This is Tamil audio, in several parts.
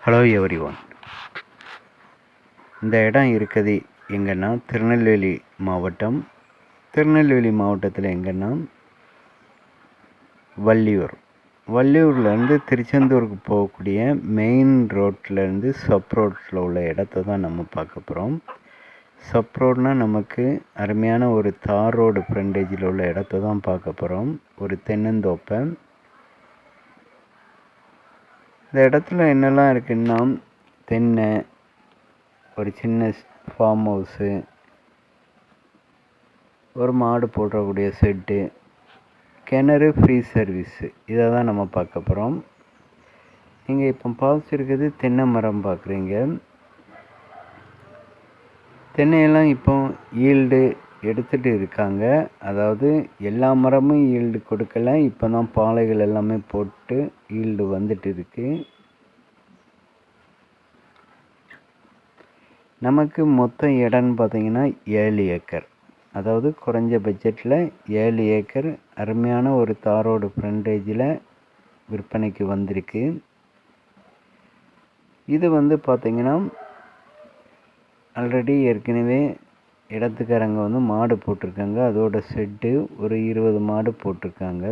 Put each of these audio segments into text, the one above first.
Hello everyone. இந்த இடம் இருக்குது எங்கன்னா திருநெல்வேலி மாவட்டம். திருநெல்வேலி மாவட்டத்தில் எங்கன்னா வள்ளியூர்லேருந்து திருச்செந்தூருக்கு போகக்கூடிய மெயின் ரோட்லேருந்து சப் ரோட்டில் உள்ள இடத்த தான் நம்ம பார்க்க போகிறோம். சப் ரோட்னால் நமக்கு அருமையான ஒரு தார் ரோடு ஃப்ரண்டேஜில் உள்ள இடத்த தான் பார்க்க போகிறோம். ஒரு தென்னந்தோப்பை. இந்த இடத்துல என்னெல்லாம் இருக்குன்னா, தென்னை, ஒரு சின்ன ஃபார்ம் ஹவுஸு, ஒரு மாடு போடக்கூடிய செட்டு, கிணறு, ஃப்ரீ சர்வீஸு, இதை தான் நம்ம பார்க்க போகிறோம். நீங்கள் இப்போ பார்த்துருக்குது தென்னை மரம் பார்க்குறீங்க. தென்னையெல்லாம் இப்போ ஈல்டு எடுத்துகிட்டு இருக்காங்க. அதாவது எல்லா மரமும் ஈல்டு கொடுக்கல. இப்போ தான் பாலைகள் எல்லாமே போட்டு ஈல்டு வந்துட்டு இருக்கு. நமக்கு மொத்தம் இடம்னு பார்த்திங்கன்னா 7 ஏக்கர். அதாவது குறைஞ்ச பட்ஜெட்டில் 7 ஏக்கர் அருமையான ஒரு தாரோடு ஃப்ரண்டேஜில் விற்பனைக்கு வந்திருக்கு. இது பார்த்திங்கன்னா ஆல்ரெடி ஏற்கனவே இடத்துக்காரங்க மாடு போட்டிருக்காங்க. அதோட ஷெட்டு ஒரு 20 மாடு போட்டிருக்காங்க.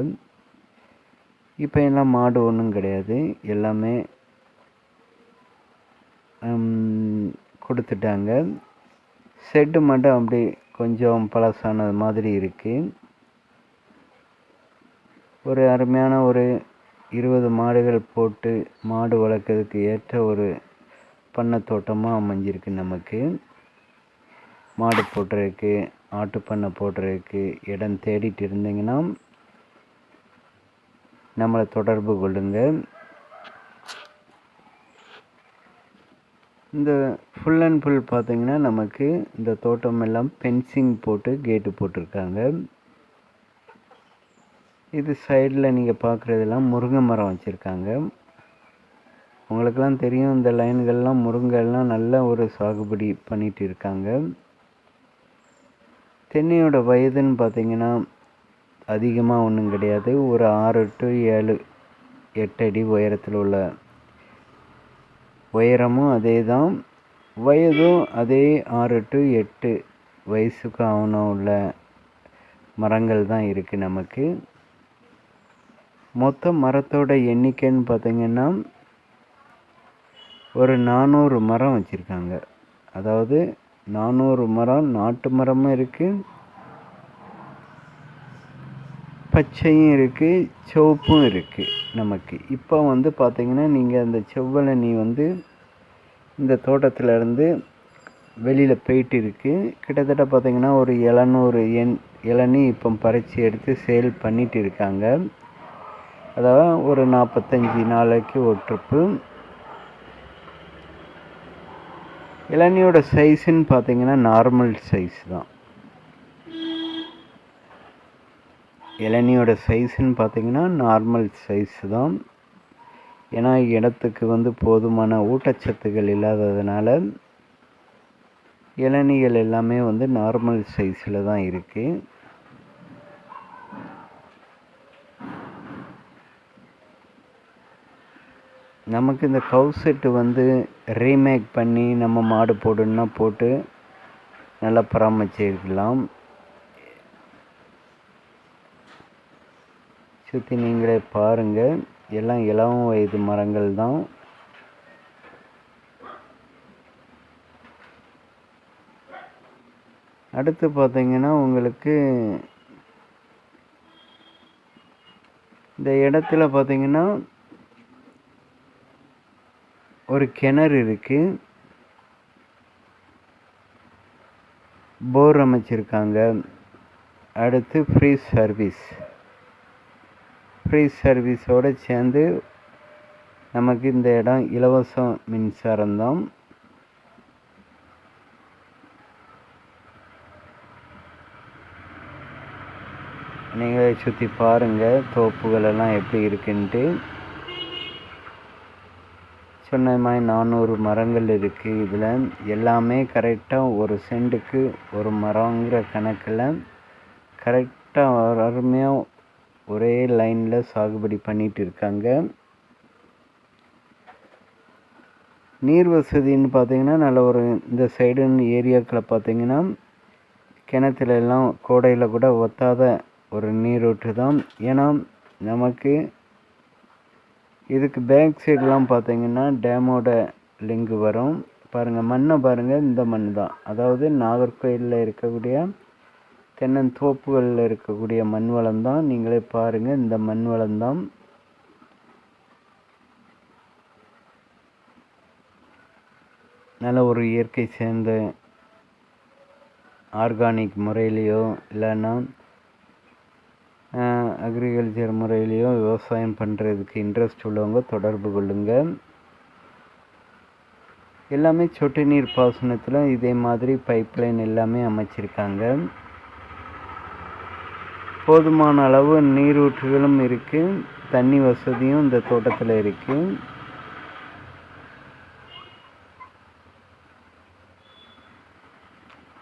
இப்போ எல்லாம் மாடு ஒன்றும் கிடையாது, எல்லாமே கொடுத்துட்டாங்க. ஷெட்டு மட்டும் அப்படி கொஞ்சம் பழசானது மாதிரி இருக்குது. ஒரு அருமையான ஒரு 20 மாடுகள் போட்டு மாடு வளர்க்குறதுக்கு ஏற்ற ஒரு பண்ணை தோட்டமாக அமைஞ்சிருக்கு. நமக்கு மாடு போடுறதுக்கு, ஆட்டு பண்ணை போடுறதுக்கு இடம் தேடிட்டு இருந்தீங்கன்னா நம்மளை தொடர்பு கொள்ளுங்கள். இந்த ஃபுல் அண்ட் ஃபுல் பார்த்திங்கன்னா நமக்கு இந்த தோட்டம் எல்லாம் ஃபென்சிங் போட்டு கேட்டு போட்டிருக்காங்க. இது சைடில் நீங்கள் பார்க்குறதெல்லாம் முருங்கை மரம் வச்சுருக்காங்க. உங்களுக்கெல்லாம் தெரியும், இந்த லைன்கள்லாம் முருங்கைலாம் நல்ல ஒரு சாகுபடி பண்ணிகிட்டு இருக்காங்க. தென்னையோட வயதுன்னு பார்த்திங்கன்னா அதிகமாக ஒன்றும் கிடையாது. ஒரு 6 to 7, 8 அடி உயரத்தில் உள்ள உயரமும் அதே தான், வயதும் அதே 6 to 8 வயசுக்கு ஆகணும் உள்ள மரங்கள் தான் இருக்குது நமக்கு. மொத்த மரத்தோட எண்ணிக்கைன்னு பார்த்திங்கன்னா ஒரு 400 மரம் வச்சுருக்காங்க. அதாவது 400 மரம் நாட்டு மரமும் இருக்குது, பச்சையும் இருக்குது, சிவப்பும் இருக்குது நமக்கு. இப்போ பார்த்திங்கன்னா நீங்கள் அந்த செவ்வழனி இந்த தோட்டத்திலேருந்து வெளியில் போயிட்டு இருக்குது. கிட்டத்தட்ட பார்த்திங்கன்னா ஒரு 700 இளநீ இப்போ பறித்து எடுத்து சேல் பண்ணிட்டு இருக்காங்க. அதாவது ஒரு 45 நாளைக்கு ஒரு ட்ரிப்பு. இளநியோட சைஸுன்னு பார்த்திங்கன்னா நார்மல் சைஸ் தான். இளநியோட சைஸுன்னு பார்த்திங்கன்னா நார்மல் சைஸ் தான். ஏன்னா இடத்துக்கு போதுமான ஊட்டச்சத்துக்கள் இல்லாததுனால இளநிகள் எல்லாமே நார்மல் சைஸில் தான் இருக்குது. நமக்கு இந்த கவு செட்டு ரீமேக் பண்ணி நம்ம மாடு போடணுன்னா போட்டு நல்லா பராமரிச்சிருக்கலாம். சுற்றி நீங்களே பாருங்கள், எல்லாம் இளம் வயது மரங்கள் தான். அடுத்து பார்த்திங்கன்னா உங்களுக்கு இந்த இடத்துல பார்த்திங்கன்னா ஒரு கிணறு இருக்குது, போர் அமைச்சிருக்காங்க. அடுத்து ஃப்ரீ சர்வீஸோடு சேர்ந்து நமக்கு இந்த இடம் இலவச மின்சாரம்தான். நீங்கள் சுற்றி பாருங்கள் தோப்புகளெல்லாம் எப்படி இருக்குன்ட்டு. சொன்ன மாதிரி 400 மரங்கள் இருக்குது. இதில் எல்லாமே கரெக்டாக ஒரு சென்ட்டுக்கு ஒரு மரங்கிற கணக்கில் கரெக்டாக அருமையாக ஒரே லைனில் சாகுபடி பண்ணிகிட்டு இருக்காங்க. நீர் வசதின்னு பார்த்தீங்கன்னா நல்ல ஒரு இந்த சைடு ஏரியாக்களில் பார்த்தீங்கன்னா கிணத்துல எல்லாம் கோடையில் கூட ஒத்தாத ஒரு நீரூற்று தான். ஏன்னா நமக்கு இதுக்கு பேக் சைடெலாம் பார்த்தீங்கன்னா டேமோட லிங்க் வரும். பாருங்கள், மண்ணை பாருங்கள், இந்த மண் தான். அதாவது நாகர்கோயிலில் இருக்கக்கூடிய தென்னந்தோப்புகளில் இருக்கக்கூடிய மண் வளம் தான். நீங்களே பாருங்கள், இந்த மண் வளம் தான். நல்ல ஒரு இயற்கை சேர்ந்த ஆர்கானிக் முறையிலையோ இல்லைன்னா அக்ரிகல்ச்சர் முறையிலையோ விவசாயம் பண்ணுறதுக்கு இன்ட்ரெஸ்ட் உள்ளவங்க தொடர்பு கொள்ளுங்க. எல்லாமே சொட்டு நீர் பாசனத்தில் இதே மாதிரி பைப்லைன் எல்லாமே அமைச்சிருக்காங்க. போதுமான அளவு நீரூற்றுகளும் இருக்குது, தண்ணி வசதியும் இந்த தோட்டத்தில் இருக்குது.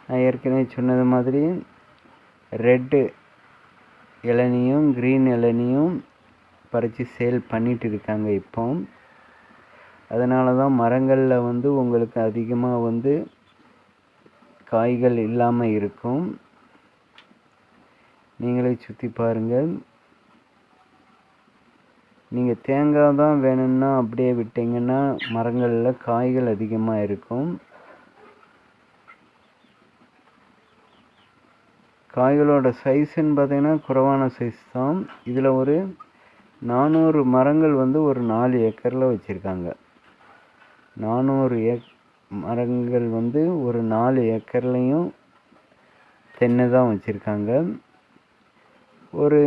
நான் ஏற்கனவே சொன்னது மாதிரி ரெட்டு இளநியும் க்ரீன் இளநியும் பறித்து சேல் பண்ணிட்டு இருக்காங்க இப்போ. அதனால தான் மரங்களில் வந்து உங்களுக்கு அதிகமாக வந்து காய்கள் இல்லாமல் இருக்கும். நீங்களே சுற்றி பாருங்கள். நீங்கள் தேங்காய் தான் வேணும்னா அப்படியே விட்டிங்கன்னா மரங்களில் காய்கள் அதிகமாக இருக்கும். காய்களோட சைஸுன்னு பார்த்தீங்கன்னா குறைவான சைஸ் தான். இதில் ஒரு 400 மரங்கள் வந்து ஒரு 4 ஏக்கரில் வச்சுருக்காங்க. 400 மரங்கள் வந்து ஒரு 4 ஏக்கர்லேயும் தென்னை தான் வச்சுருக்காங்க. ஒரு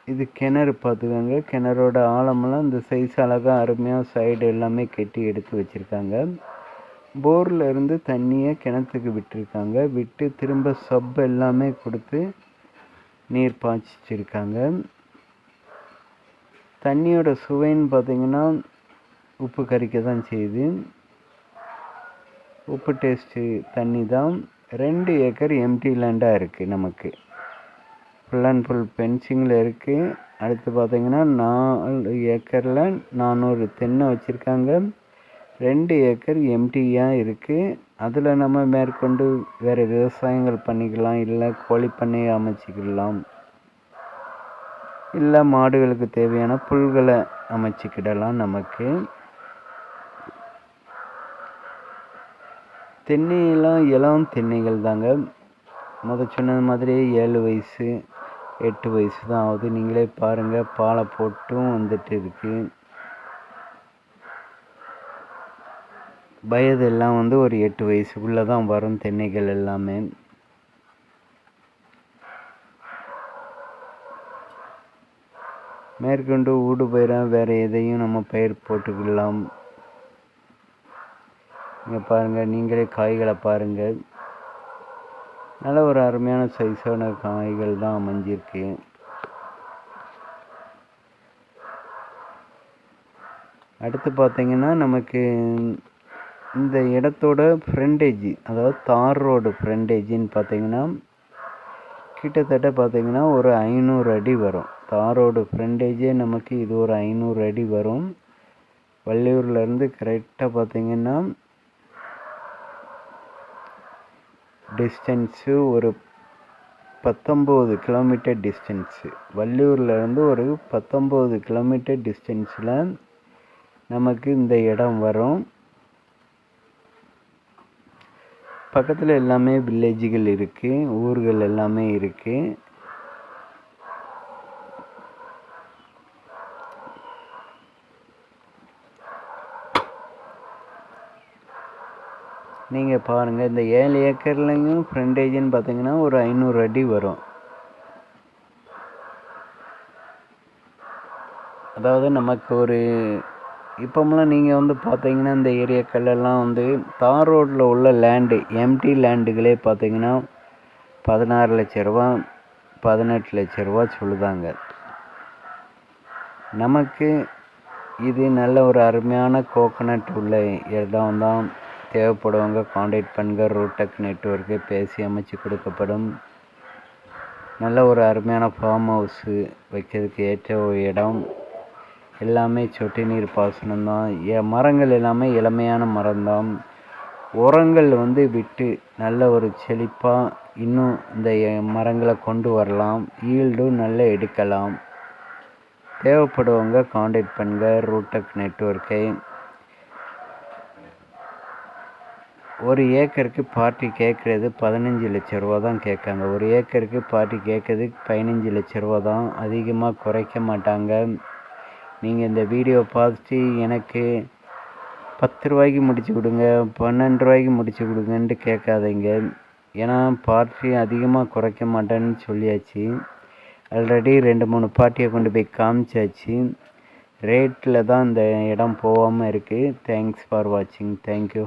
இது கிணறு பார்த்துக்கோங்க. கிணறோட ஆழமெல்லாம் இந்த சைஸ் அழகாக அருமையாக சைடு எல்லாமே கெட்டி எடுத்து வச்சுருக்காங்க. போரில் இருந்து தண்ணியை கிணத்துக்கு விட்டுருக்காங்க. விட்டு திரும்ப சப் எல்லாமே கொடுத்து நீர் பாய்ச்சிருக்காங்க. தண்ணியோட சுவைன்னு பார்த்திங்கன்னா உப்பு கறிக்க தான் செய்யுது. உப்பு டேஸ்ட்டு தண்ணி தான். 2 ஏக்கர் எம்டி லேண்டாக இருக்குது. நமக்கு ஃபுல் அண்ட் ஃபுல் பென்சிங்கில் இருக்குது. அடுத்து பார்த்திங்கன்னா 4 ஏக்கரில் 400 தென்னை வச்சுருக்காங்க. 2 ஏக்கர் எம்டியாக இருக்குது. அதில் நம்ம மேற்கொண்டு வேறு விவசாயங்கள் பண்ணிக்கலாம், இல்லை கோழி பண்ணையை அமைச்சிக்கலாம், இல்லை மாடுகளுக்கு தேவையான புல்களை அமைச்சிக்கிடலாம். நமக்கு தென்னையெல்லாம் இளம் தென்னைகள் தாங்க. சொன்னது மாதிரியே 7 வயசு 8 வயசு தான் ஆகுது. நீங்களே பாருங்கள், பாலை போட்டும் வந்துட்டு இருக்குது. வயது எல்லாம் வந்து ஒரு 8 வயசுக்குள்ளே தான் வரும் தென்னைகள் எல்லாமே. மேற்கொண்டு ஊடு பயிராக வேறு எதையும் நம்ம பயிர் போட்டுக்கலாம். இங்கே பாருங்கள், நீங்களே காய்களை பாருங்கள். நல்ல ஒரு அருமையான சைஸான காய்கள் தான் அமைஞ்சிருக்கு. அடுத்து பார்த்திங்கன்னா நமக்கு இந்த இடத்தோட ஃப்ரண்டேஜ், அதாவது தார் ரோடு ஃப்ரண்டேஜின்னு பார்த்திங்கன்னா கிட்டத்தட்ட பார்த்திங்கன்னா ஒரு 500 அடி வரும். தார் ரோடு ஃப்ரண்டேஜே நமக்கு இது ஒரு 500 அடி வரும். வள்ளியூர்லேருந்து கரெக்டாக பார்த்திங்கன்னா டிஸ்டன்ஸு ஒரு 19 கிலோமீட்டர் டிஸ்டன்ஸு. வள்ளியூர்லேருந்து ஒரு 19 கிலோமீட்டர் டிஸ்டன்ஸில் நமக்கு இந்த இடம் வரும். பக்கத்தில் எல்லாமே வில்லேஜுகள் இருக்குது, ஊர்கள் எல்லாமே இருக்குது. நீங்கள் பாருங்கள், இந்த 7 ஏக்கர்லையும் ஃப்ரண்டேஜின்னு பார்த்தீங்கன்னா ஒரு 500 அடி வரும். அதாவது நமக்கு ஒரு இப்போமெல்லாம் நீங்கள் வந்து பார்த்தீங்கன்னா இந்த ஏரியாக்கள்லாம் வந்து தார் ரோட்டில் உள்ள லேண்டு, எம்டி லேண்டுகளே பார்த்தீங்கன்னா 16 லட்ச ரூபா 18 லட்ச ரூபா சொல்லுதாங்க. நமக்கு இது நல்ல ஒரு அருமையான கோகனட் உள்ள இடம் தான். தேவைப்படுவங்க காண்டாக்ட் பண்ணுங்க. ரூடெக் நெட்வொர்க்கு பேசி அமைச்சு கொடுக்கப்படும். நல்ல ஒரு அருமையான ஃபார்ம் ஹவுஸு வைக்கிறதுக்கு ஏற்ற ஒரு இடம். எல்லாமே சொட்டு நீர் பாசனம் தான். மரங்கள் எல்லாமே இளமையான மரம்தான். உரங்கள் வந்து விட்டு நல்ல ஒரு செழிப்பாக இன்னும் இந்த மரங்களை கொண்டு வரலாம். ஈல்டும் நல்லா எடுக்கலாம். தேவைப்படுவங்க காண்டாக்ட் பண்ணுங்க ரூட்டெக் நெட்வொர்க்கை. 1 ஏக்கருக்கு பார்ட்டி கேட்குறது 15 லட்ச ரூபா தான் கேட்காங்க. 1 ஏக்கருக்கு பார்ட்டி கேட்குறது 15 லட்ச ரூபா தான். அதிகமாக குறைக்க மாட்டாங்க. நீங்கள் இந்த வீடியோ பார்த்துட்டு எனக்கு 10 ரூபாய்க்கு முடிச்சு கொடுங்க, 12 ரூபாய்க்கு முடிச்சு கொடுங்கன்ட்டு கேட்காதீங்க. ஏன்னா பார்ட்டி அதிகமாக குறைக்க மாட்டேன்னு சொல்லியாச்சு. ஆல்ரெடி 2-3 பார்ட்டியை கொண்டு போய் காமிச்சாச்சு. ரேட்டில் தான் இந்த இடம் போகாமல் இருக்குது. தேங்க்ஸ் ஃபார் வாட்சிங். தேங்க்யூ.